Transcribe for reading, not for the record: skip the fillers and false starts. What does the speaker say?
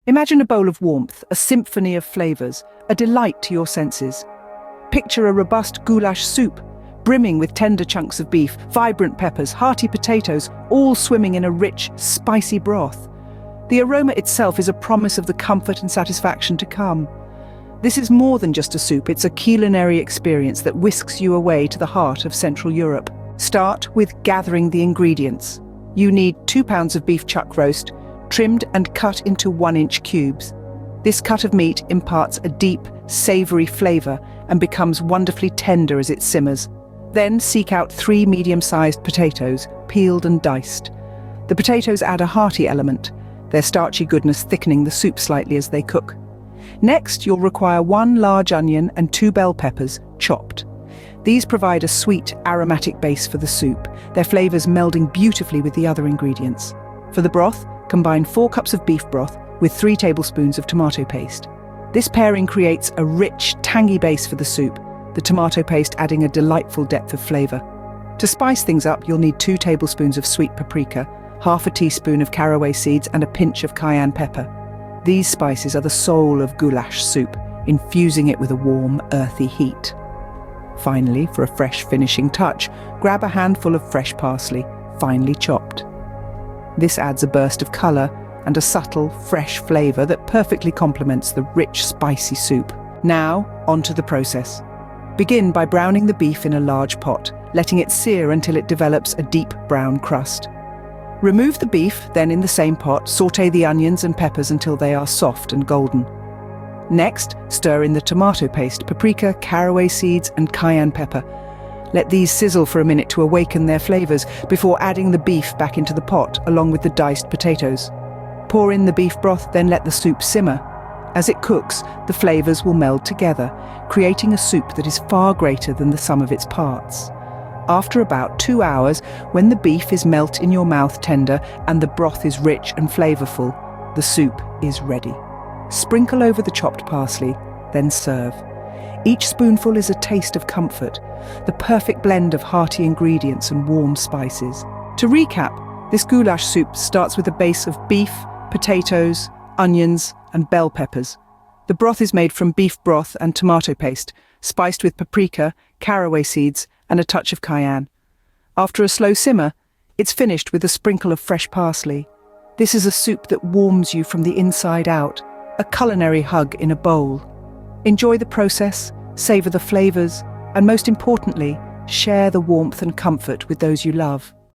Imagine a bowl of warmth, a symphony of flavors, a delight to your senses. Picture a robust goulash soup, brimming with tender chunks of beef, vibrant peppers, hearty potatoes, all swimming in a rich, spicy broth. The aroma itself is a promise of the comfort and satisfaction to come. This is more than just a soup, it's a culinary experience that whisks you away to the heart of Central Europe. Start with gathering the ingredients. You need 2 pounds of beef chuck roast, trimmed and cut into 1-inch cubes. This cut of meat imparts a deep, savoury flavour and becomes wonderfully tender as it simmers. Then seek out 3 medium-sized potatoes, peeled and diced. The potatoes add a hearty element, their starchy goodness thickening the soup slightly as they cook. Next, you'll require 1 large onion and 2 bell peppers, chopped. These provide a sweet, aromatic base for the soup, their flavours melding beautifully with the other ingredients. For the broth, combine 4 cups of beef broth with 3 tablespoons of tomato paste. This pairing creates a rich, tangy base for the soup, the tomato paste adding a delightful depth of flavour. To spice things up, you'll need 2 tablespoons of sweet paprika, half a teaspoon of caraway seeds and a pinch of cayenne pepper. These spices are the soul of goulash soup, infusing it with a warm, earthy heat. Finally, for a fresh finishing touch, grab a handful of fresh parsley, finely chopped. This adds a burst of colour and a subtle, fresh flavour that perfectly complements the rich, spicy soup. Now, onto the process. Begin by browning the beef in a large pot, letting it sear until it develops a deep brown crust. Remove the beef, then in the same pot, sauté the onions and peppers until they are soft and golden. Next, stir in the tomato paste, paprika, caraway seeds and cayenne pepper. Let these sizzle for a minute to awaken their flavours before adding the beef back into the pot along with the diced potatoes. Pour in the beef broth, then let the soup simmer. As it cooks, the flavours will meld together, creating a soup that is far greater than the sum of its parts. After about 2 hours, when the beef is melt in your mouth tender and the broth is rich and flavourful, the soup is ready. Sprinkle over the chopped parsley, then serve. Each spoonful is a taste of comfort, the perfect blend of hearty ingredients and warm spices. To recap, this goulash soup starts with a base of beef, potatoes, onions, and bell peppers. The broth is made from beef broth and tomato paste, spiced with paprika, caraway seeds, and a touch of cayenne. After a slow simmer, it's finished with a sprinkle of fresh parsley. This is a soup that warms you from the inside out, a culinary hug in a bowl. Enjoy the process, savour the flavours, and most importantly, share the warmth and comfort with those you love.